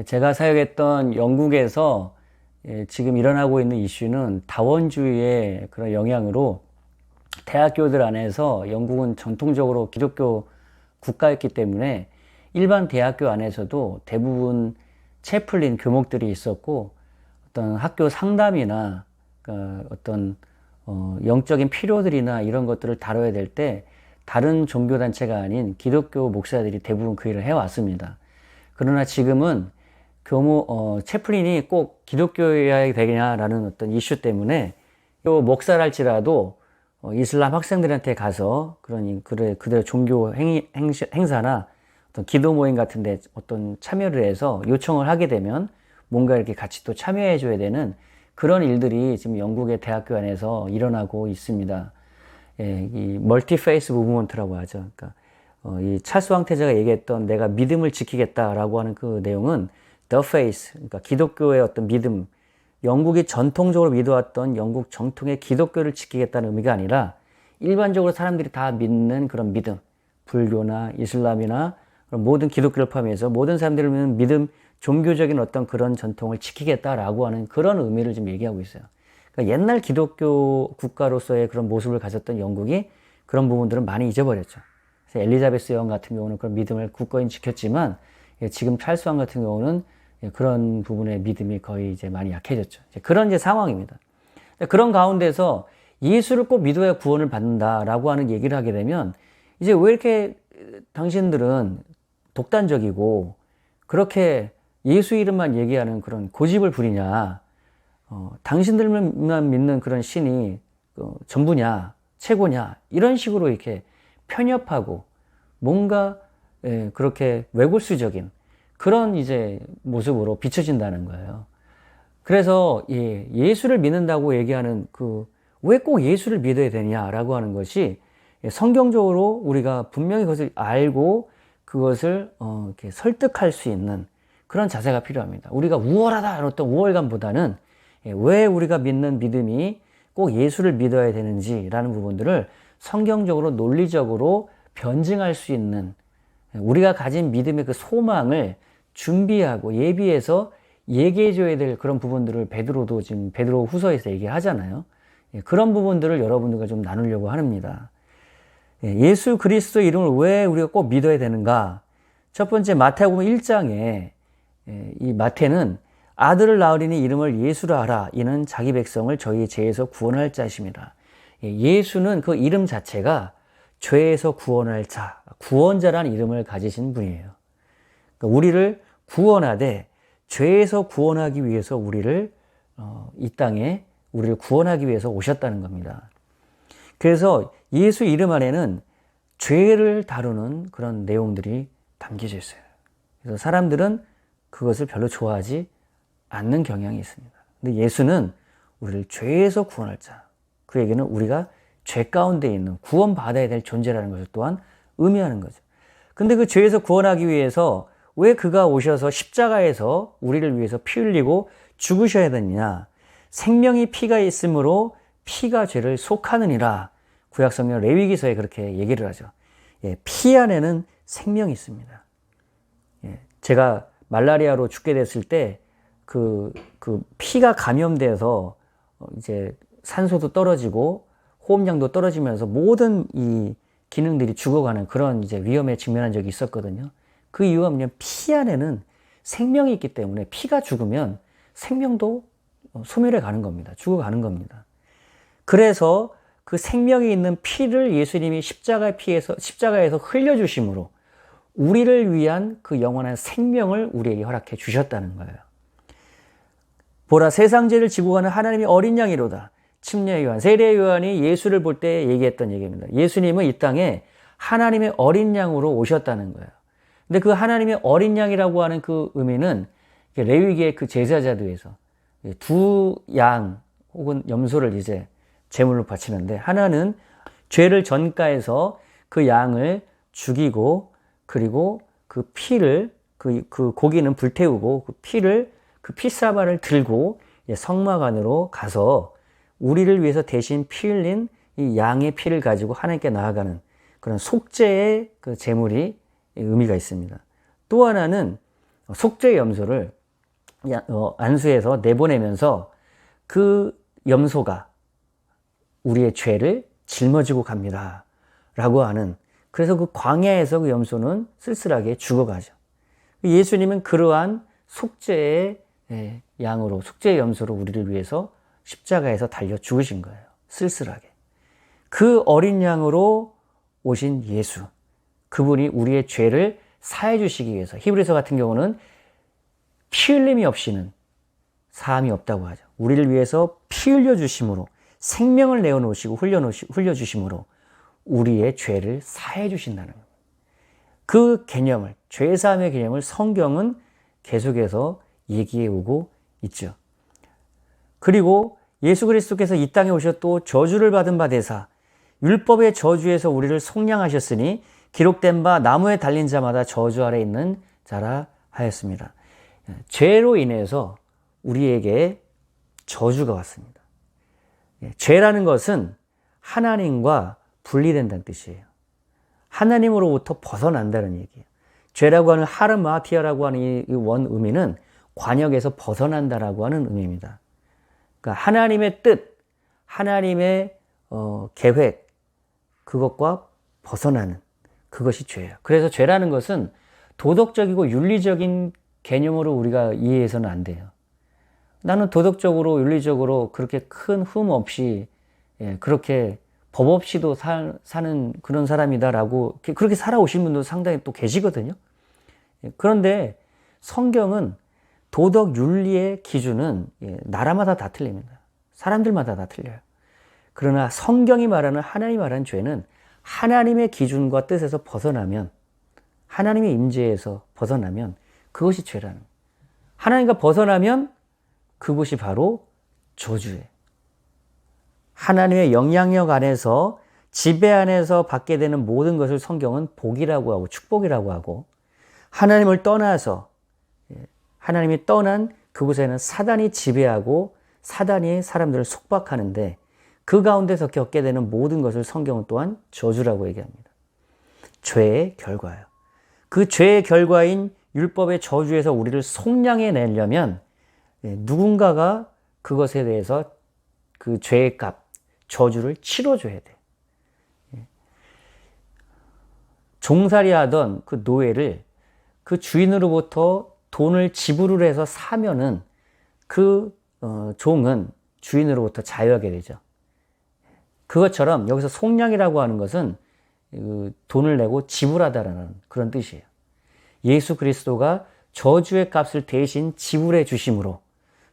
제가 사역했던 영국에서 지금 일어나고 있는 이슈는 다원주의의 그런 영향으로 대학교들 안에서 영국은 전통적으로 기독교 국가였기 때문에 일반 대학교 안에서도 대부분 채플린 교목들이 있었고 어떤 학교 상담이나 어떤 영적인 필요들이나 이런 것들을 다뤄야 될 때 다른 종교단체가 아닌 기독교 목사들이 대부분 그 일을 해왔습니다. 그러나 지금은 채플린이 꼭 기독교여야 되냐라는 어떤 이슈 때문에 또 목사랄지라도 이슬람 학생들한테 가서 그들의 종교 행사나 어떤 기도 모임 같은데 어떤 참여를 해서 요청을 하게 되면 뭔가 이렇게 같이 또 참여해 줘야 되는 그런 일들이 지금 영국의 대학교 안에서 일어나고 있습니다. 이 멀티페이스 무브먼트라고 하죠. 그러니까 이 찰스 황태자가 얘기했던 내가 믿음을 지키겠다라고 하는 그 내용은 The Faith, 그러니까 기독교의 어떤 믿음, 영국이 전통적으로 믿어왔던 영국 정통의 기독교를 지키겠다는 의미가 아니라 일반적으로 사람들이 다 믿는 그런 믿음, 불교나 이슬람이나 모든 기독교를 포함해서 모든 사람들이 믿는 믿음, 종교적인 어떤 그런 전통을 지키겠다라고 하는 그런 의미를 지금 얘기하고 있어요. 그러니까 옛날 기독교 국가로서의 그런 모습을 가졌던 영국이 그런 부분들은 많이 잊어버렸죠. 그래서 엘리자베스 여왕 같은 경우는 그런 믿음을 굳건히 지켰지만 지금 찰스 왕 같은 경우는 그런 부분의 믿음이 거의 이제 많이 약해졌죠. 그런 이제 상황입니다. 그런 가운데서 예수를 꼭 믿어야 구원을 받는다라고 하는 얘기를 하게 되면 이제 왜 이렇게 당신들은 독단적이고 그렇게 예수 이름만 얘기하는 그런 고집을 부리냐, 당신들만 믿는 그런 신이 전부냐, 최고냐, 이런 식으로 이렇게 편협하고 뭔가 그렇게 외골수적인 그런 이제 모습으로 비춰진다는 거예요. 그래서 예수를 믿는다고 얘기하는 왜 꼭 예수를 믿어야 되냐라고 하는 것이 성경적으로 우리가 분명히 그것을 알고 그것을 이렇게 설득할 수 있는 그런 자세가 필요합니다. 우리가 우월하다 어떤 우월감보다는 왜 우리가 믿는 믿음이 꼭 예수를 믿어야 되는지라는 부분들을 성경적으로 논리적으로 변증할 수 있는 우리가 가진 믿음의 그 소망을 준비하고 예비해서 얘기해 줘야 될 그런 부분들을 베드로도 지금 베드로 후서에서 얘기하잖아요. 그런 부분들을 여러분들과 좀 나누려고 합니다. 예수 그리스도 이름을 왜 우리가 꼭 믿어야 되는가? 첫 번째 마태복음 1장에 이 마태는 아들을 낳으리니 이름을 예수라 하라. 이는 자기 백성을 저희 죄에서 구원할 자십니다. 예수는 그 이름 자체가 죄에서 구원할 자, 구원자라는 이름을 가지신 분이에요. 그러니까 우리를 구원하되 죄에서 구원하기 위해서 우리를 이 땅에 우리를 구원하기 위해서 오셨다는 겁니다. 그래서 예수 이름 안에는 죄를 다루는 그런 내용들이 담겨져 있어요. 그래서 사람들은 그것을 별로 좋아하지 않는 경향이 있습니다. 근데 예수는 우리를 죄에서 구원할 자. 그 얘기는 우리가 죄 가운데 있는 구원받아야 될 존재라는 것을 또한 의미하는 거죠. 근데 그 죄에서 구원하기 위해서 왜 그가 오셔서 십자가에서 우리를 위해서 피 흘리고 죽으셔야 되느냐. 생명이 피가 있으므로 피가 죄를 속하느니라. 구약성경 레위기서에 그렇게 얘기를 하죠. 피 안에는 생명이 있습니다. 제가 말라리아로 죽게 됐을 때 그 피가 감염돼서 이제 산소도 떨어지고 호흡량도 떨어지면서 모든 이 기능들이 죽어가는 그런 이제 위험에 직면한 적이 있었거든요. 그 이유가 뭐냐면 피 안에는 생명이 있기 때문에 피가 죽으면 생명도 소멸해 가는 겁니다. 죽어가는 겁니다. 그래서 그 생명이 있는 피를 예수님이 십자가에서 흘려주심으로 우리를 위한 그 영원한 생명을 우리에게 허락해 주셨다는 거예요. 보라 세상 죄를 지고 가는 하나님의 어린 양이로다. 침례 요한, 세례 요한이 예수를 볼 때 얘기했던 얘기입니다. 예수님은 이 땅에 하나님의 어린 양으로 오셨다는 거예요. 근데 그 하나님의 어린 양이라고 하는 그 의미는 레위기의 그 제사자들에서 두 양 혹은 염소를 이제 제물로 바치는데 하나는 죄를 전가해서 그 양을 죽이고 그리고 그 피를 그 고기는 불태우고 그 피를 그 피사발을 들고 성막 안으로 가서 우리를 위해서 대신 피 흘린 이 양의 피를 가지고 하나님께 나아가는 그런 속죄의 그 제물이 의미가 있습니다. 또 하나는 속죄 염소를 안수해서 내보내면서 그 염소가 우리의 죄를 짊어지고 갑니다 라고 하는, 그래서 그 광야에서 그 염소는 쓸쓸하게 죽어가죠. 예수님은 그러한 속죄의 양으로, 속죄의 염소로 우리를 위해서 십자가에서 달려 죽으신 거예요. 쓸쓸하게. 그 어린 양으로 오신 예수, 그분이 우리의 죄를 사해 주시기 위해서, 히브리서 같은 경우는 피 흘림이 없이는 사함이 없다고 하죠. 우리를 위해서 피 흘려 주심으로, 생명을 내어놓으시고 흘려 주심으로 우리의 죄를 사해 주신다는 겁니다. 그 개념을, 죄사함의 개념을 성경은 계속해서 얘기해 오고 있죠. 그리고 예수 그리스도께서 이 땅에 오셔 또 저주를 받은 바 되사 율법의 저주에서 우리를 속량하셨으니 기록된 바 나무에 달린 자마다 저주 아래 있는 자라 하였습니다. 죄로 인해서 우리에게 저주가 왔습니다. 죄라는 것은 하나님과 분리된다는 뜻이에요. 하나님으로부터 벗어난다는 얘기예요. 죄라고 하는 하르마티아라고 하는 이 원 의미는 관역에서 벗어난다라고 하는 의미입니다. 그러니까 하나님의 뜻, 하나님의 계획, 그것과 벗어나는, 그것이 죄예요. 그래서 죄라는 것은 도덕적이고 윤리적인 개념으로 우리가 이해해서는 안 돼요. 나는 도덕적으로 윤리적으로 그렇게 큰 흠 없이 그렇게 법 없이도 사는 그런 사람이다라고 그렇게 살아오신 분도 상당히 또 계시거든요. 그런데 성경은 도덕 윤리의 기준은 나라마다 다 틀립니다. 사람들마다 다 틀려요. 그러나 성경이 말하는, 하나님이 말하는 죄는 하나님의 기준과 뜻에서 벗어나면, 하나님의 임재에서 벗어나면 그것이 죄라는 거예요. 하나님과 벗어나면 그것이 바로 저주예요. 하나님의 영향력 안에서, 지배 안에서 받게 되는 모든 것을 성경은 복이라고 하고 축복이라고 하고, 하나님을 떠나서, 하나님이 떠난 그곳에는 사단이 지배하고 사단이 사람들을 속박하는데 그 가운데서 겪게 되는 모든 것을 성경은 또한 저주라고 얘기합니다. 죄의 결과예요. 그 죄의 결과인 율법의 저주에서 우리를 속량해 내려면 누군가가 그것에 대해서 그 죄의 값, 저주를 치러줘야 돼. 종살이 하던 그 노예를 그 주인으로부터 돈을 지불을 해서 사면은 그 종은 주인으로부터 자유하게 되죠. 그것처럼 여기서 속량이라고 하는 것은 돈을 내고 지불하다라는 그런 뜻이에요. 예수 그리스도가 저주의 값을 대신 지불해 주심으로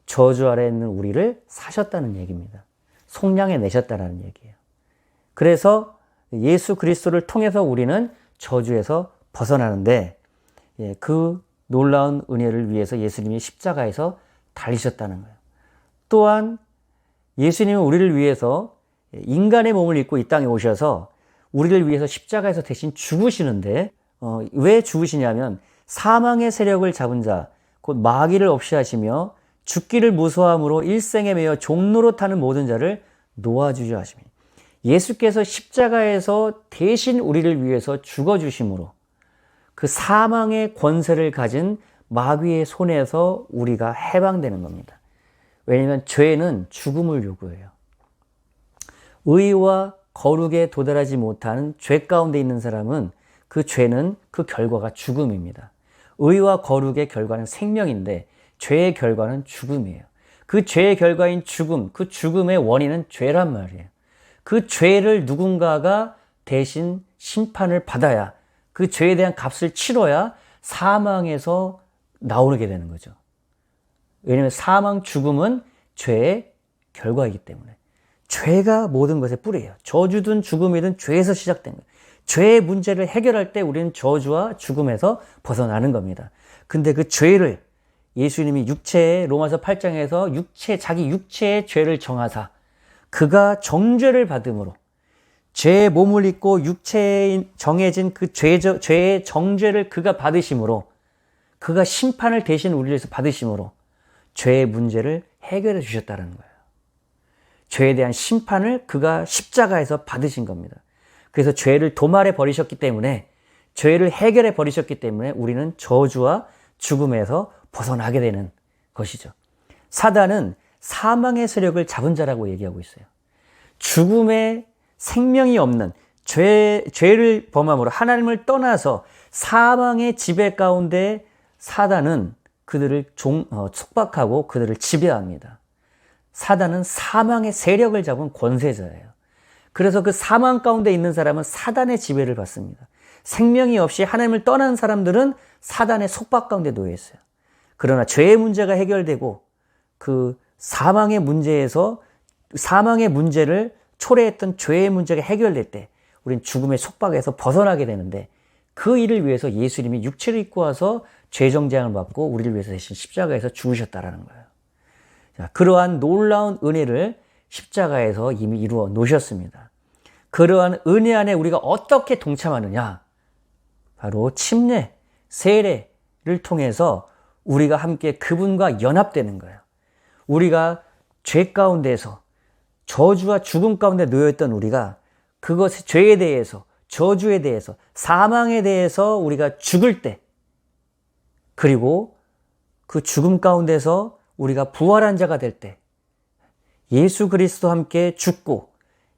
저주 아래에 있는 우리를 사셨다는 얘기입니다. 속량해 내셨다는 얘기예요. 그래서 예수 그리스도를 통해서 우리는 저주에서 벗어나는데 그 놀라운 은혜를 위해서 예수님이 십자가에서 달리셨다는 거예요. 또한 예수님은 우리를 위해서 인간의 몸을 입고 이 땅에 오셔서 우리를 위해서 십자가에서 대신 죽으시는데 왜 죽으시냐면 사망의 세력을 잡은 자, 곧 마귀를 없이 하시며 죽기를 무서워함으로 일생에 매여 종노릇하는 모든 자를 놓아주려 하십니다. 예수께서 십자가에서 대신 우리를 위해서 죽어주심으로 그 사망의 권세를 가진 마귀의 손에서 우리가 해방되는 겁니다. 왜냐하면 죄는 죽음을 요구해요. 의와 거룩에 도달하지 못하는 죄 가운데 있는 사람은 그 죄는 그 결과가 죽음입니다. 의와 거룩의 결과는 생명인데 죄의 결과는 죽음이에요. 그 죄의 결과인 죽음, 그 죽음의 원인은 죄란 말이에요. 그 죄를 누군가가 대신 심판을 받아야, 그 죄에 대한 값을 치러야 사망에서 나오게 되는 거죠. 왜냐하면 사망, 죽음은 죄의 결과이기 때문에. 죄가 모든 것의 뿌리예요. 저주든 죽음이든 죄에서 시작된 거예요. 죄의 문제를 해결할 때 우리는 저주와 죽음에서 벗어나는 겁니다. 근데 그 죄를 예수님이 육체의, 로마서 8장에서 자기 육체의 죄를 정하사 그가 정죄를 받음으로 죄의 몸을 입고 육체에 정해진 그 죄의 정죄를 그가 받으심으로, 그가 심판을 대신 우리를 위해서 받으심으로 죄의 문제를 해결해 주셨다는 거예요. 죄에 대한 심판을 그가 십자가에서 받으신 겁니다. 그래서 죄를 도말해 버리셨기 때문에, 죄를 해결해 버리셨기 때문에 우리는 저주와 죽음에서 벗어나게 되는 것이죠. 사단은 사망의 세력을 잡은 자라고 얘기하고 있어요. 죽음의 생명이 없는 죄를 범함으로 하나님을 떠나서 사망의 지배 가운데 사단은 그들을 속박하고 그들을 지배합니다. 사단은 사망의 세력을 잡은 권세자예요. 그래서 그 사망 가운데 있는 사람은 사단의 지배를 받습니다. 생명이 없이 하나님을 떠난 사람들은 사단의 속박 가운데 놓여 있어요. 그러나 죄의 문제가 해결되고 그 사망의 문제를 초래했던 죄의 문제가 해결될 때 우린 죽음의 속박에서 벗어나게 되는데, 그 일을 위해서 예수님이 육체를 입고 와서 죄 정죄함을 받고 우리를 위해서 대신 십자가에서 죽으셨다라는 거예요. 자, 그러한 놀라운 은혜를 십자가에서 이미 이루어 놓으셨습니다. 그러한 은혜 안에 우리가 어떻게 동참하느냐? 바로 침례, 세례를 통해서 우리가 함께 그분과 연합되는 거예요. 우리가 죄 가운데서 저주와 죽음 가운데 놓여있던 우리가 그것의 죄에 대해서, 저주에 대해서, 사망에 대해서 우리가 죽을 때, 그리고 그 죽음 가운데서 우리가 부활한 자가 될 때, 예수 그리스도와 함께 죽고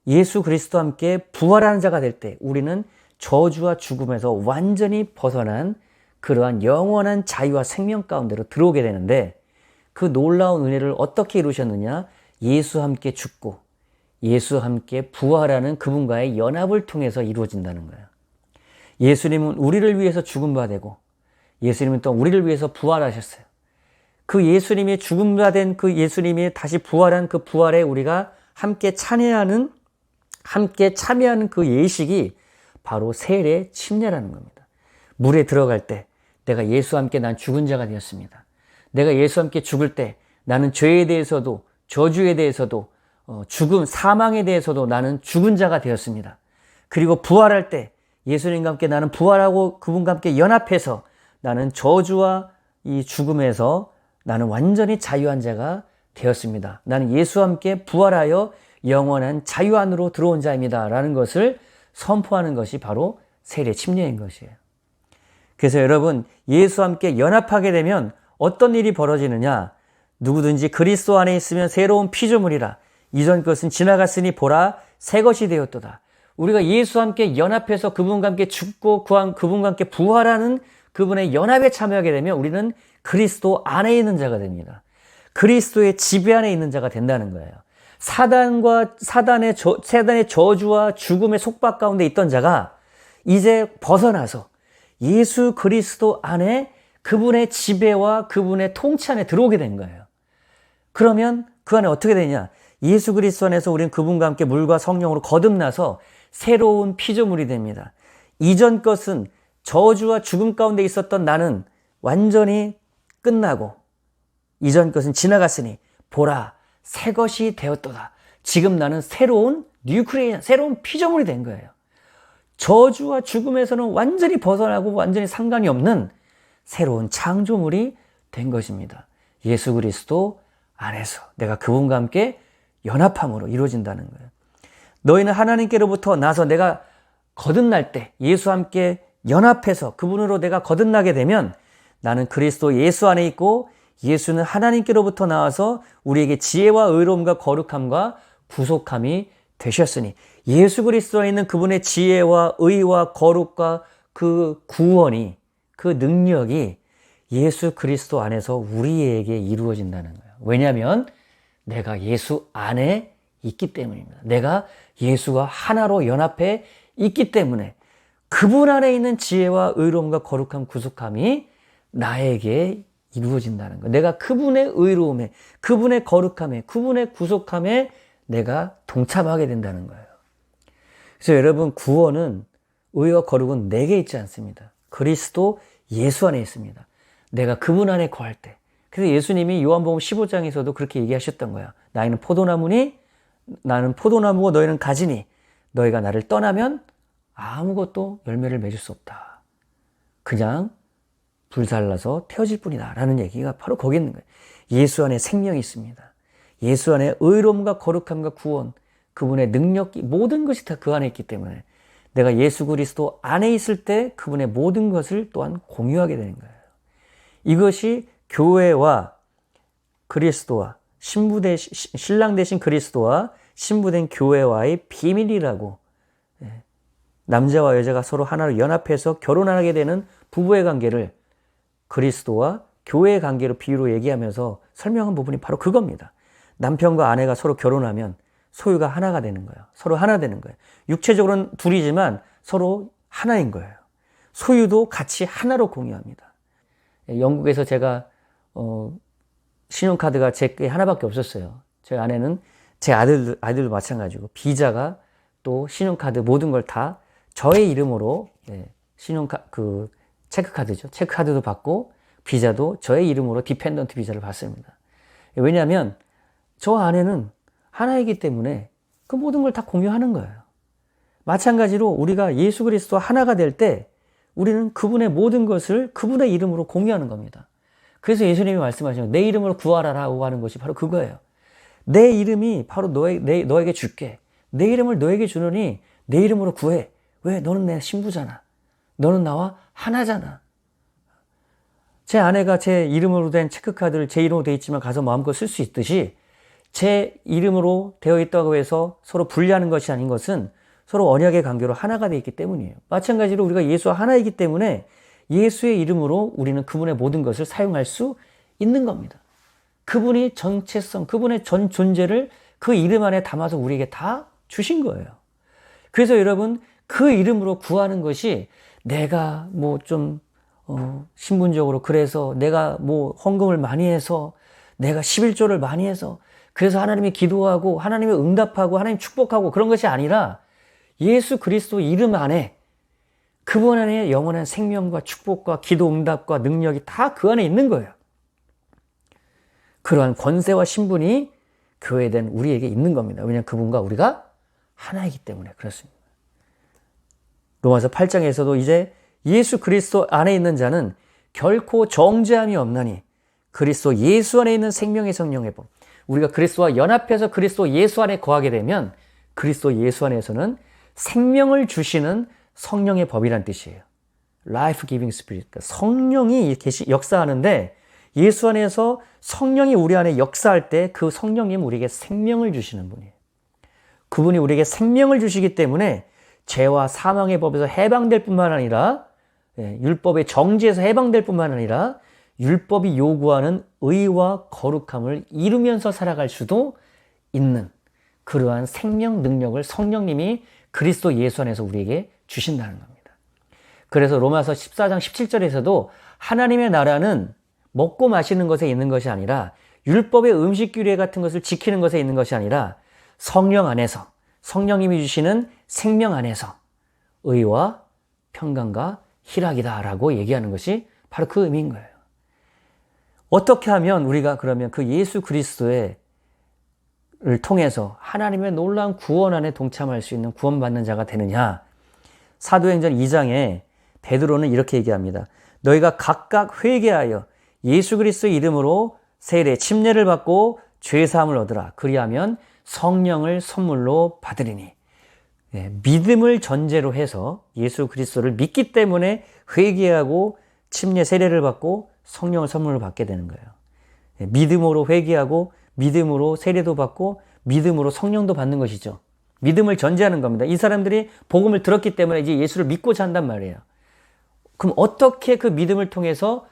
예수 그리스도와 함께 부활하는 자가 될 때 우리는 저주와 죽음에서 완전히 벗어난 그러한 영원한 자유와 생명 가운데로 들어오게 되는데, 그 놀라운 은혜를 어떻게 이루셨느냐? 예수와 함께 죽고 예수와 함께 부활하는 그분과의 연합을 통해서 이루어진다는 거예요. 예수님은 우리를 위해서 죽은 바 되고 예수님은 또 우리를 위해서 부활하셨어요. 그 예수님이 죽은 바 된 그 예수님이 다시 부활한 그 부활에 우리가 함께 참여하는 그 예식이 바로 세례 침례라는 겁니다. 물에 들어갈 때 내가 예수와 함께 난 죽은 자가 되었습니다. 내가 예수와 함께 죽을 때 나는 죄에 대해서도 저주에 대해서도 죽음, 사망에 대해서도 나는 죽은 자가 되었습니다. 그리고 부활할 때 예수님과 함께 나는 부활하고 그분과 함께 연합해서 나는 저주와 이 죽음에서 나는 완전히 자유한 자가 되었습니다. 나는 예수와 함께 부활하여 영원한 자유 안으로 들어온 자입니다. 라는 것을 선포하는 것이 바로 세례 침례인 것이에요. 그래서 여러분, 예수와 함께 연합하게 되면 어떤 일이 벌어지느냐? 누구든지 그리스도 안에 있으면 새로운 피조물이라. 이전 것은 지나갔으니 보라, 새 것이 되었도다. 우리가 예수와 함께 연합해서 그분과 함께 죽고 그분과 함께 부활하는 그분의 연합에 참여하게 되면 우리는 그리스도 안에 있는 자가 됩니다. 그리스도의 지배 안에 있는 자가 된다는 거예요. 사단의 저주와 죽음의 속박 가운데 있던 자가 이제 벗어나서 예수 그리스도 안에 그분의 지배와 그분의 통치 안에 들어오게 된 거예요. 그러면 그 안에 어떻게 되냐? 예수 그리스도 안에서 우리는 그분과 함께 물과 성령으로 거듭나서 새로운 피조물이 됩니다. 이전 것은 저주와 죽음 가운데 있었던 나는 완전히 끝나고 이전 것은 지나갔으니 보라, 새 것이 되었도다. 지금 나는 새로운 뉴크리에이션, 새로운 피조물이 된 거예요. 저주와 죽음에서는 완전히 벗어나고 완전히 상관이 없는 새로운 창조물이 된 것입니다. 예수 그리스도 안에서 내가 그분과 함께 연합함으로 이루어진다는 거예요. 너희는 하나님께로부터 나서 내가 거듭날 때 예수와 함께 연합해서 그분으로 내가 거듭나게 되면 나는 그리스도 예수 안에 있고 예수는 하나님께로부터 나와서 우리에게 지혜와 의로움과 거룩함과 구속함이 되셨으니, 예수 그리스도에 있는 그분의 지혜와 의와 거룩과 그 구원이, 그 능력이 예수 그리스도 안에서 우리에게 이루어진다는 거예요. 왜냐하면 내가 예수 안에 있기 때문입니다. 내가 예수와 하나로 연합해 있기 때문에 그분 안에 있는 지혜와 의로움과 거룩함, 구속함이 나에게 이루어진다는 거예요. 내가 그분의 의로움에, 그분의 거룩함에, 그분의 구속함에 내가 동참하게 된다는 거예요. 그래서 여러분, 구원은, 의와 거룩은 내게 있지 않습니다. 그리스도 예수 안에 있습니다. 내가 그분 안에 거할 때. 그래서 예수님이 요한복음 15장에서도 그렇게 얘기하셨던 거야. 나는 포도나무고 너희는 가지니 너희가 나를 떠나면 아무것도 열매를 맺을 수 없다. 그냥 불살라서 태워질 뿐이다. 라는 얘기가 바로 거기 있는 거예요. 예수 안에 생명이 있습니다. 예수 안에 의로움과 거룩함과 구원, 그분의 능력, 모든 것이 다 그 안에 있기 때문에 내가 예수 그리스도 안에 있을 때 그분의 모든 것을 또한 공유하게 되는 거예요. 이것이 교회와 그리스도와 신랑 대신 그리스도와 신부된 교회와의 비밀이라고, 남자와 여자가 서로 하나로 연합해서 결혼하게 되는 부부의 관계를 그리스도와 교회의 관계로 비유로 얘기하면서 설명한 부분이 바로 그겁니다. 남편과 아내가 서로 결혼하면 소유가 하나가 되는 거예요. 서로 하나 되는 거예요. 육체적으로는 둘이지만 서로 하나인 거예요. 소유도 같이 하나로 공유합니다. 영국에서 제가 신용카드가 제게 하나밖에 없었어요. 제 아내는 제 아들도 마찬가지고, 비자가 또 신용카드 모든 걸 다 저의 이름으로, 체크카드죠. 체크카드도 받고 비자도 저의 이름으로 디펜던트 비자를 받습니다. 왜냐하면 저 아내는 하나이기 때문에 그 모든 걸 다 공유하는 거예요. 마찬가지로 우리가 예수 그리스도와 하나가 될 때 우리는 그분의 모든 것을 그분의 이름으로 공유하는 겁니다. 그래서 예수님이 말씀하시는 내 이름으로 구하라라고 하는 것이 바로 그거예요. 내 이름이 바로 너에게 줄게. 내 이름을 너에게 주노니 내 이름으로 구해. 왜? 너는 내 신부잖아. 너는 나와 하나잖아. 제 아내가 제 이름으로 된 체크카드를 제 이름으로 되어 있지만 가서 마음껏 쓸 수 있듯이, 제 이름으로 되어 있다고 해서 서로 분리하는 것이 아닌 것은 서로 언약의 관계로 하나가 되어 있기 때문이에요. 마찬가지로 우리가 예수와 하나이기 때문에 예수의 이름으로 우리는 그분의 모든 것을 사용할 수 있는 겁니다. 그분이 정체성, 그분의 전 존재를 그 이름 안에 담아서 우리에게 다 주신 거예요. 그래서 여러분, 그 이름으로 구하는 것이 내가 신분적으로 그래서 내가 헌금을 많이 해서 내가 11조를 많이 해서 그래서 하나님이 기도하고 하나님이 응답하고 하나님 축복하고 그런 것이 아니라 예수 그리스도 이름 안에, 그분 안에 영원한 생명과 축복과 기도 응답과 능력이 다 그 안에 있는 거예요. 그러한 권세와 신분이 교회된 우리에게 있는 겁니다. 왜냐하면 그분과 우리가 하나이기 때문에 그렇습니다. 로마서 8장에서도 이제 예수 그리스도 안에 있는 자는 결코 정죄함이 없나니 그리스도 예수 안에 있는 생명의 성령의 법. 우리가 그리스도와 연합해서 그리스도 예수 안에 거하게 되면 그리스도 예수 안에서는 생명을 주시는 성령의 법이란 뜻이에요. Life Giving Spirit. 성령이 역사하는데 예수 안에서 성령이 우리 안에 역사할 때 그 성령님 우리에게 생명을 주시는 분이에요. 그분이 우리에게 생명을 주시기 때문에 죄와 사망의 법에서 해방될 뿐만 아니라, 율법의 정죄에서 해방될 뿐만 아니라 율법이 요구하는 의와 거룩함을 이루면서 살아갈 수도 있는 그러한 생명 능력을 성령님이 그리스도 예수 안에서 우리에게 주신다는 겁니다. 그래서 로마서 14장 17절에서도 하나님의 나라는 먹고 마시는 것에 있는 것이 아니라 율법의 음식 규례 같은 것을 지키는 것에 있는 것이 아니라 성령 안에서, 성령님이 주시는 생명 안에서 의와 평강과 희락이다라고 얘기하는 것이 바로 그 의미인 거예요. 어떻게 하면 우리가 그러면 그 예수 그리스도를 통해서 하나님의 놀라운 구원 안에 동참할 수 있는 구원받는 자가 되느냐? 사도행전 2장에 베드로는 이렇게 얘기합니다. 너희가 각각 회개하여 예수 그리스도의 이름으로 세례 침례를 받고 죄사함을 얻으라. 그리하면 성령을 선물로 받으리니. 믿음을 전제로 해서 예수 그리스도를 믿기 때문에 회개하고 침례 세례를 받고 성령을 선물로 받게 되는 거예요. 믿음으로 회개하고 믿음으로 세례도 받고 믿음으로 성령도 받는 것이죠. 믿음을 전제하는 겁니다. 이 사람들이 복음을 들었기 때문에 이제 예수를 믿고자 한단 말이에요. 그럼 어떻게 그 믿음을 통해서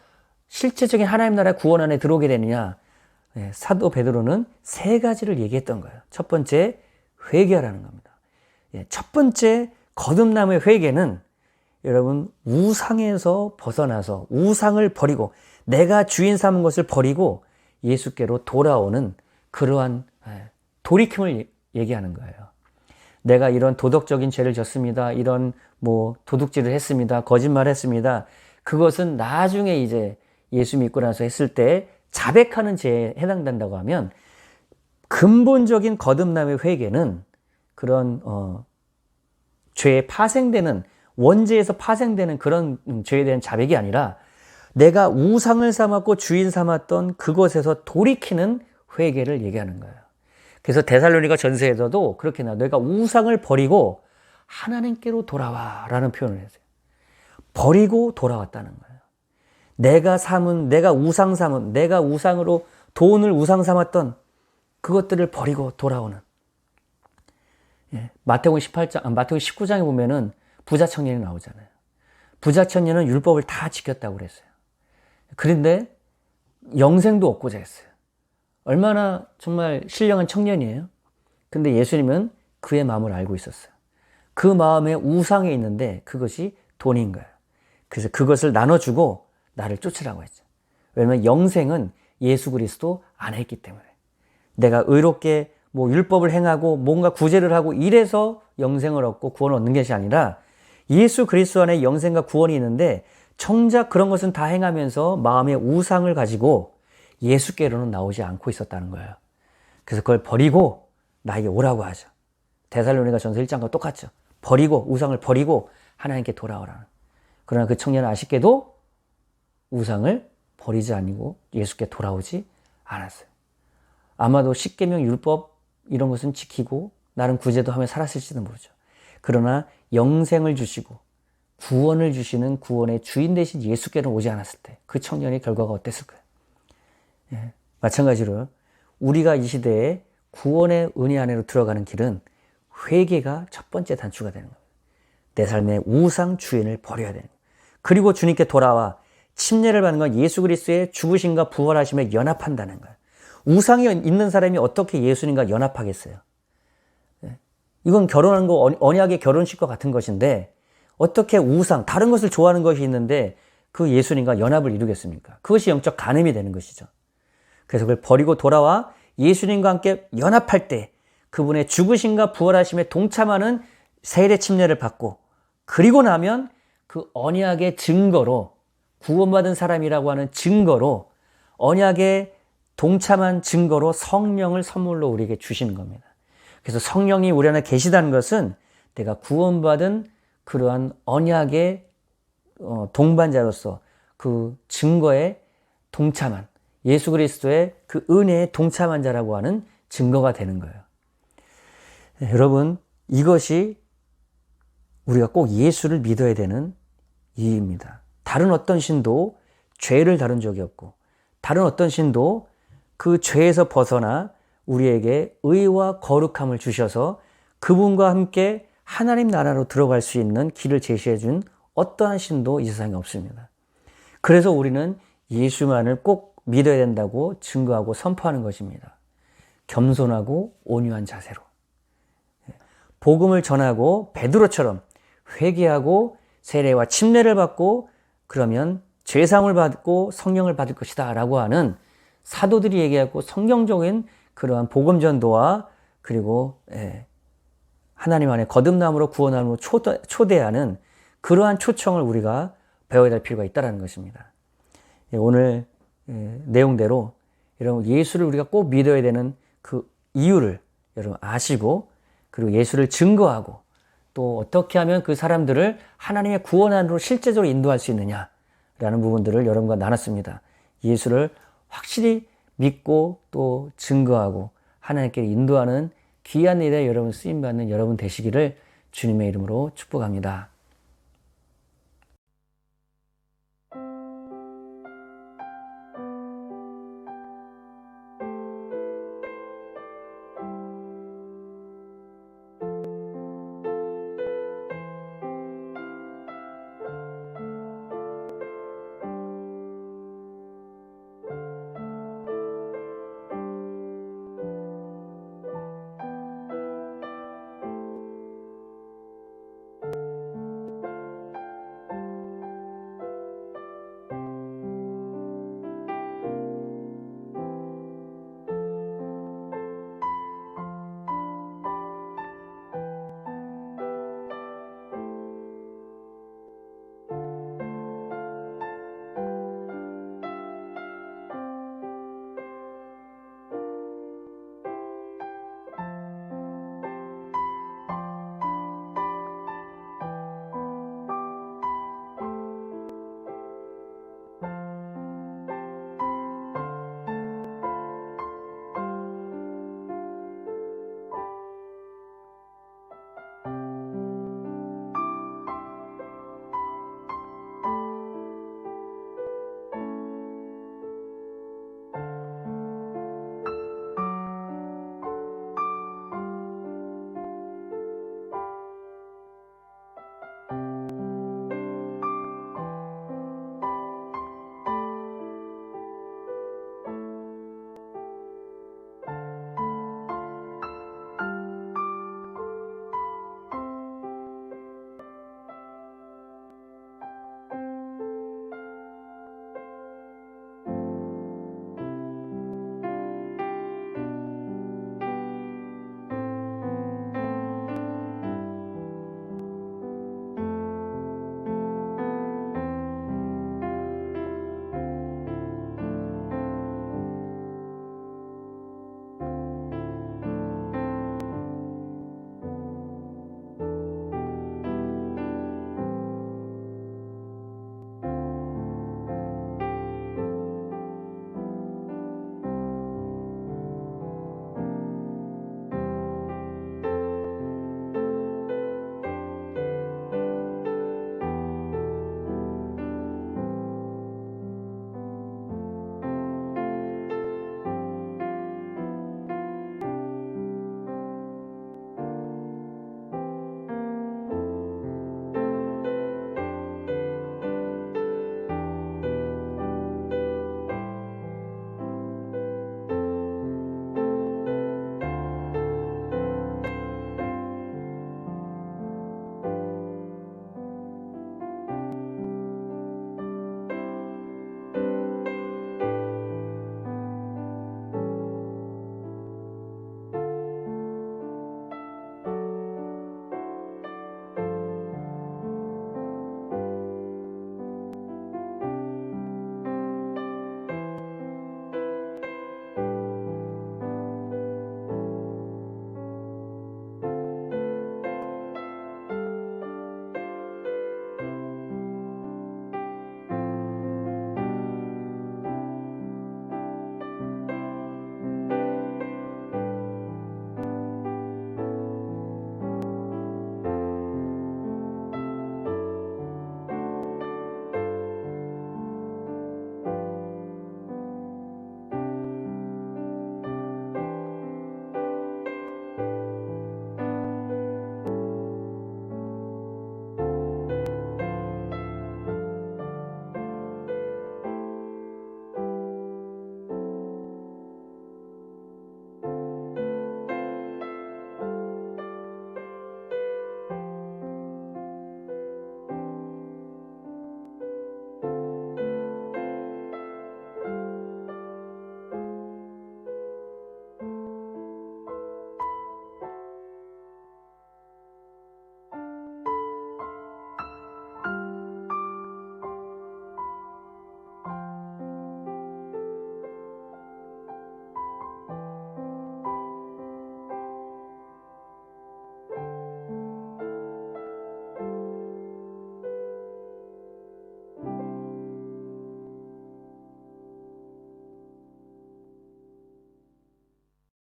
실제적인 하나님 나라의 구원 안에 들어오게 되느냐? 사도 베드로는 세 가지를 얘기했던 거예요. 첫 번째, 회개하라는 겁니다. 첫 번째, 거듭남의 회개는 여러분 우상에서 벗어나서 우상을 버리고 내가 주인 삼은 것을 버리고 예수께로 돌아오는 그러한 돌이킴을 얘기하는 거예요. 내가 이런 도덕적인 죄를 졌습니다. 이런 도둑질을 했습니다. 거짓말했습니다. 그것은 나중에 이제 예수 믿고 나서 했을 때 자백하는 죄에 해당된다고 하면 근본적인 거듭남의 회개는 그런 죄에 파생되는 원죄에서 파생되는 그런 죄에 대한 자백이 아니라 내가 우상을 삼았고 주인 삼았던 그것에서 돌이키는 회개를 얘기하는 거예요. 그래서 데살로니가 전서에서도 그렇게 내가 우상을 버리고 하나님께로 돌아와 라는 표현을 했어요. 버리고 돌아왔다는 거예요. 내가 삼은, 내가 우상 삼은, 내가 우상으로 돈을 우상 삼았던 그것들을 버리고 돌아오는. 마태복음 19장에 보면은 부자 청년이 나오잖아요. 부자 청년은 율법을 다 지켰다고 그랬어요. 그런데 영생도 얻고자 했어요. 얼마나 정말 신령한 청년이에요. 근데 예수님은 그의 마음을 알고 있었어요. 그 마음에 우상에 있는데 그것이 돈인 거예요. 그래서 그것을 나눠주고 나를 쫓으라고 했죠. 왜냐하면 영생은 예수 그리스도 안에 있기 때문에. 내가 의롭게 율법을 행하고 뭔가 구제를 하고 이래서 영생을 얻고 구원을 얻는 것이 아니라 예수 그리스도 안에 영생과 구원이 있는데 정작 그런 것은 다 행하면서 마음의 우상을 가지고 예수께로는 나오지 않고 있었다는 거예요. 그래서 그걸 버리고 나에게 오라고 하죠. 데살로니가 전서 1장과 똑같죠. 버리고, 우상을 버리고 하나님께 돌아오라는. 그러나 그 청년은 아쉽게도 우상을 버리지 아니고 예수께 돌아오지 않았어요. 아마도 십계명 율법 이런 것은 지키고 나름 구제도 하며 살았을지도 모르죠. 그러나 영생을 주시고 구원을 주시는 구원의 주인 되신 예수께는 오지 않았을 때 그 청년의 결과가 어땠을까요? 마찬가지로 우리가 이 시대에 구원의 은혜 안으로 들어가는 길은 회개가 첫 번째 단추가 되는 겁니다. 내 삶의 우상 주인을 버려야 되는 거예요. 그리고 주님께 돌아와 침례를 받는 건 예수 그리스도의 죽으심과 부활하심에 연합한다는 거예요. 우상이 있는 사람이 어떻게 예수님과 연합하겠어요? 이건 결혼하는 거 언약의 결혼식과 같은 것인데 어떻게 우상, 다른 것을 좋아하는 것이 있는데 그 예수님과 연합을 이루겠습니까? 그것이 영적 간음이 되는 것이죠. 그래서 그걸 버리고 돌아와 예수님과 함께 연합할 때 그분의 죽으심과 부활하심에 동참하는 세례 침례를 받고 그리고 나면 그 언약의 증거로 구원받은 사람이라고 하는 증거로 언약에 동참한 증거로 성령을 선물로 우리에게 주시는 겁니다. 그래서 성령이 우리 안에 계시다는 것은 내가 구원받은 그러한 언약의 동반자로서 그 증거에 동참한 예수 그리스도의 그 은혜에 동참한 자라고 하는 증거가 되는 거예요. 여러분, 이것이 우리가 꼭 예수를 믿어야 되는 이유입니다. 다른 어떤 신도 죄를 다룬 적이 없고 다른 어떤 신도 그 죄에서 벗어나 우리에게 의와 거룩함을 주셔서 그분과 함께 하나님 나라로 들어갈 수 있는 길을 제시해 준 어떠한 신도 이 세상에 없습니다. 그래서 우리는 예수만을 꼭 믿어야 된다고 증거하고 선포하는 것입니다. 겸손하고 온유한 자세로. 복음을 전하고 베드로처럼 회개하고 세례와 침례를 받고 그러면 죄사함을 받고 성령을 받을 것이다 라고 하는 사도들이 얘기하고 성경적인 그러한 복음 전도와 그리고 하나님 안에 거듭남으로 구원함으로 초대하는 그러한 초청을 우리가 배워야 될 필요가 있다는 것입니다. 오늘 내용대로 여러분 예수를 우리가 꼭 믿어야 되는 그 이유를 여러분 아시고 그리고 예수를 증거하고 또 어떻게 하면 그 사람들을 하나님의 구원 안으로 실제적으로 인도할 수 있느냐라는 부분들을 여러분과 나눴습니다. 예수를 확실히 믿고 또 증거하고 하나님께 인도하는 귀한 일에 여러분 쓰임받는 여러분 되시기를 주님의 이름으로 축복합니다.